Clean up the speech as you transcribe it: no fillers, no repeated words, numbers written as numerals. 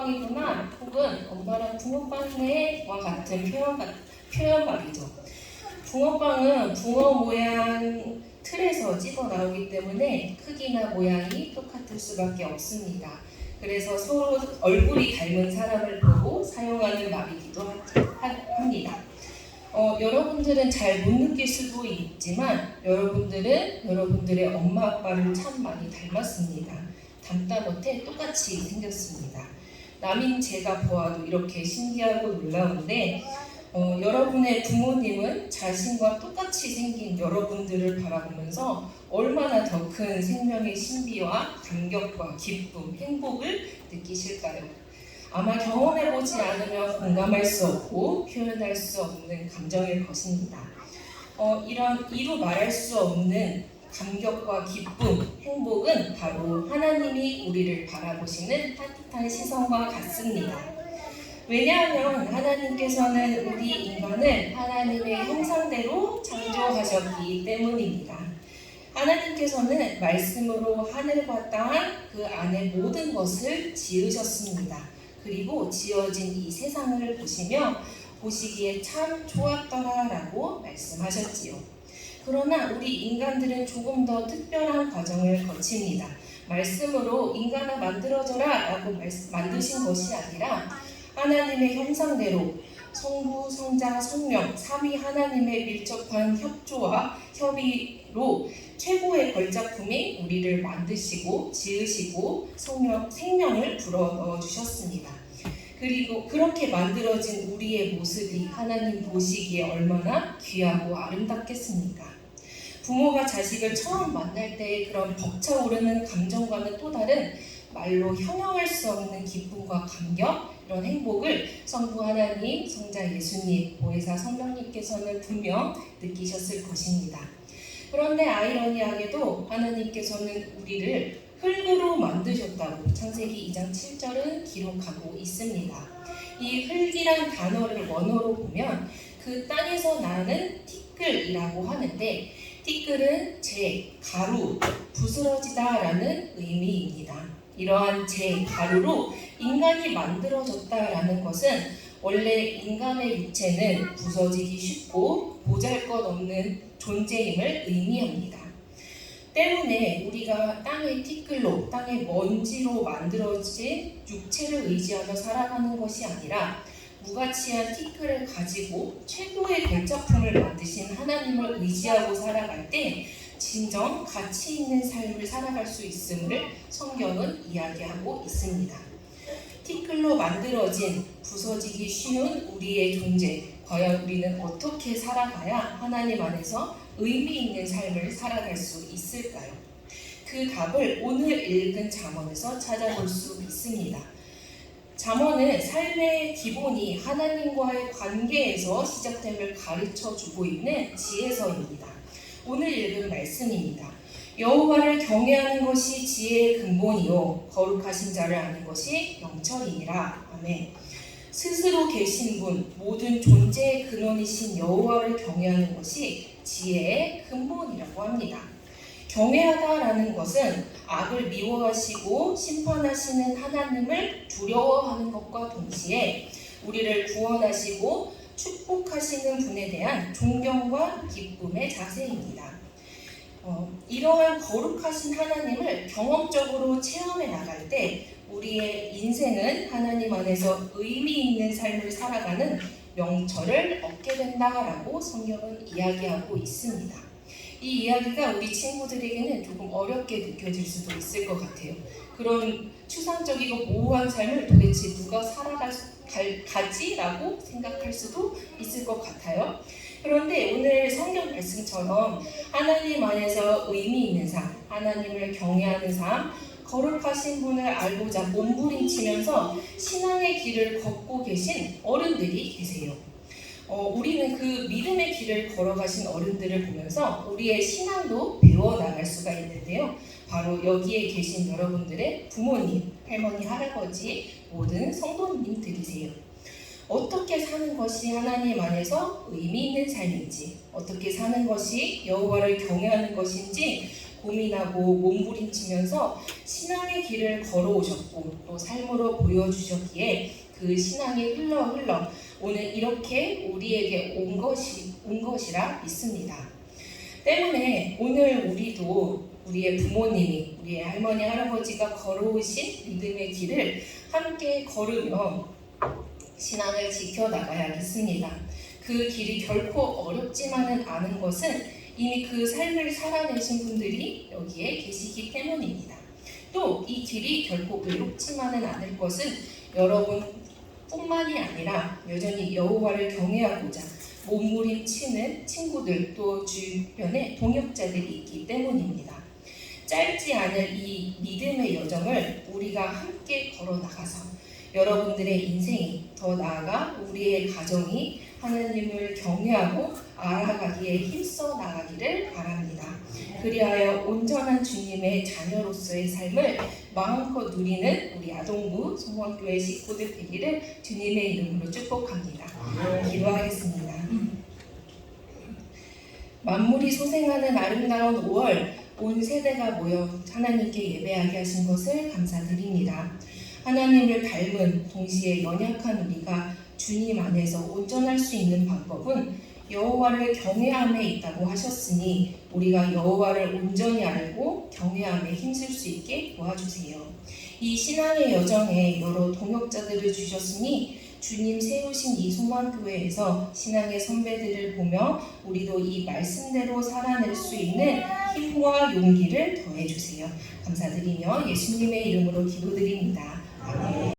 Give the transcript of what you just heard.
붕어빵이구나 혹은 엄마랑 붕어빵이네와 같은 표현 말이죠. 붕어빵은 붕어 모양 틀에서 찍어 나오기 때문에 크기나 모양이 똑같을 수밖에 없습니다. 그래서 서로 얼굴이 닮은 사람을 보고 사용하는 말이기도 합니다. 여러분들은 잘 못 느낄 수도 있지만 여러분들은 여러분들의 엄마 아빠를 참 많이 닮았습니다. 닮다 못해 똑같이 생겼습니다. 남인 제가 보아도 이렇게 신기하고 놀라운데 여러분의 부모님은 자신과 똑같이 생긴 여러분들을 바라보면서 얼마나 더 큰 생명의 신비와 감격과 기쁨, 행복을 느끼실까요? 아마 경험해보지 않으면 공감할 수 없고 표현할 수 없는 감정일 것입니다. 이런 이루 말할 수 없는 감격과 기쁨, 행복은 바로 하나님이 우리를 바라보시는 따뜻한 시선과 같습니다. 왜냐하면 하나님께서는 우리 인간을 하나님의 형상대로 창조하셨기 때문입니다. 하나님께서는 말씀으로 하늘과 땅 그 안에 모든 것을 지으셨습니다. 그리고 지어진 이 세상을 보시기에 참 좋았더라라고 말씀하셨지요. 그러나 우리 인간들은 조금 더 특별한 과정을 거칩니다. 말씀으로 인간아 만들어져라 라고 만드신 것이 아니라 하나님의 형상대로 성부, 성자, 성령, 삼위 하나님의 밀접한 협조와 협의로 최고의 걸작품인 우리를 만드시고 지으시고 생명을 불어넣어 주셨습니다. 그리고 그렇게 만들어진 우리의 모습이 하나님 보시기에 얼마나 귀하고 아름답겠습니까? 부모가 자식을 처음 만날 때의 그런 벅차오르는 감정과는 또 다른 말로 형용할 수 없는 기쁨과 감격, 이런 행복을 성부 하나님, 성자 예수님, 보혜사 성령님께서는 분명 느끼셨을 것입니다. 그런데 아이러니하게도 하나님께서는 우리를 흙으로 만드셨다고 창세기 2장 7절은 기록하고 있습니다. 이 흙이란 단어를 원어로 보면 그 땅에서 나는 티끌이라고 하는데 티끌은 재, 가루, 부스러지다라는 의미입니다. 이러한 재, 가루로 인간이 만들어졌다라는 것은 원래 인간의 육체는 부서지기 쉽고 보잘것없는 존재임을 의미합니다. 때문에 우리가 땅의 티끌로, 땅의 먼지로 만들어진 육체를 의지하며 살아가는 것이 아니라 무가치한 티끌을 가지고 최고의 걸작품을 만드신 하나님을 의지하고 살아갈 때 진정 가치 있는 삶을 살아갈 수 있음을 성경은 이야기하고 있습니다. 티끌로 만들어진 부서지기 쉬운 우리의 존재, 과연 우리는 어떻게 살아가야 하나님 안에서 의미 있는 삶을 살아갈 수 있을까요? 그 답을 오늘 읽은 잠언에서 찾아볼 수 있습니다. 잠언은 삶의 기본이 하나님과의 관계에서 시작됨을 가르쳐주고 있는 지혜서입니다. 오늘 읽은 말씀입니다. 여호와를 경외하는 것이 지혜의 근본이요 거룩하신 자를 아는 것이 영철이니라. 아멘. 스스로 계신 분, 모든 존재의 근원이신 여호와를 경외하는 것이 지혜의 근본이라고 합니다. 경외하다라는 것은 악을 미워하시고 심판하시는 하나님을 두려워하는 것과 동시에 우리를 구원하시고 축복하시는 분에 대한 존경과 기쁨의 자세입니다. 이러한 거룩하신 하나님을 경험적으로 체험해 나갈 때 우리의 인생은 하나님 안에서 의미 있는 삶을 살아가는 명철을 얻게 된다라고 성경은 이야기하고 있습니다. 이 이야기가 우리 친구들에게는 조금 어렵게 느껴질 수도 있을 것 같아요. 그런 추상적이고 모호한 삶을 도대체 누가 살아가지라고 생각할 수도 있을 것 같아요. 그런데 오늘 성경 말씀처럼 하나님 안에서 의미 있는 삶, 하나님을 경외하는 삶, 거룩하신 분을 알고자 몸부림치면서 신앙의 길을 걷고 계신 어른들이 계세요. 우리는 그 믿음의 길을 걸어가신 어른들을 보면서 우리의 신앙도 배워나갈 수가 있는데요. 바로 여기에 계신 여러분들의 부모님, 할머니, 할아버지, 모든 성도님들이세요. 어떻게 사는 것이 하나님 안에서 의미 있는 삶인지, 어떻게 사는 것이 여호와를 경외하는 것인지 고민하고 몸부림치면서 신앙의 길을 걸어오셨고 또 삶으로 보여주셨기에 그 신앙이 흘러 오늘 이렇게 우리에게 온 것이라 믿습니다. 때문에 오늘 우리도 우리의 부모님이, 우리의 할머니, 할아버지가 걸어오신 믿음의 길을 함께 걸으며 신앙을 지켜나가야겠습니다. 그 길이 결코 어렵지만은 않은 것은 이미 그 삶을 살아내신 분들이 여기에 계시기 때문입니다. 또 이 길이 결코 외롭지만은 않을 것은 여러분뿐만이 아니라 여전히 여호와를 경외하고자 몸부림치는 친구들 또 주변에 동역자들이 있기 때문입니다. 짧지 않을 이 믿음의 여정을 우리가 함께 걸어나가서 여러분들의 인생이 더 나아가 우리의 가정이 하나님을 경외하고 알아가기에 힘써 나가기를 바랍니다. 그리하여 온전한 주님의 자녀로서의 삶을 마음껏 누리는 우리 아동부 소망교회 식구들 되기를 주님의 이름으로 축복합니다. 기도하겠습니다. 만물이 소생하는 아름다운 5월 온 세대가 모여 하나님께 예배하게 하신 것을 감사드립니다. 하나님을 닮은 동시에 연약한 우리가 주님 안에서 온전할 수 있는 방법은 여호와를 경외함에 있다고 하셨으니 우리가 여호와를 온전히 알고 경외함에 힘쓸 수 있게 도와주세요. 이 신앙의 여정에 여러 동역자들을 주셨으니 주님 세우신 이 소망교회에서 신앙의 선배들을 보며 우리도 이 말씀대로 살아낼 수 있는 힘과 용기를 더해주세요. 감사드리며 예수님의 이름으로 기도드립니다. 아멘.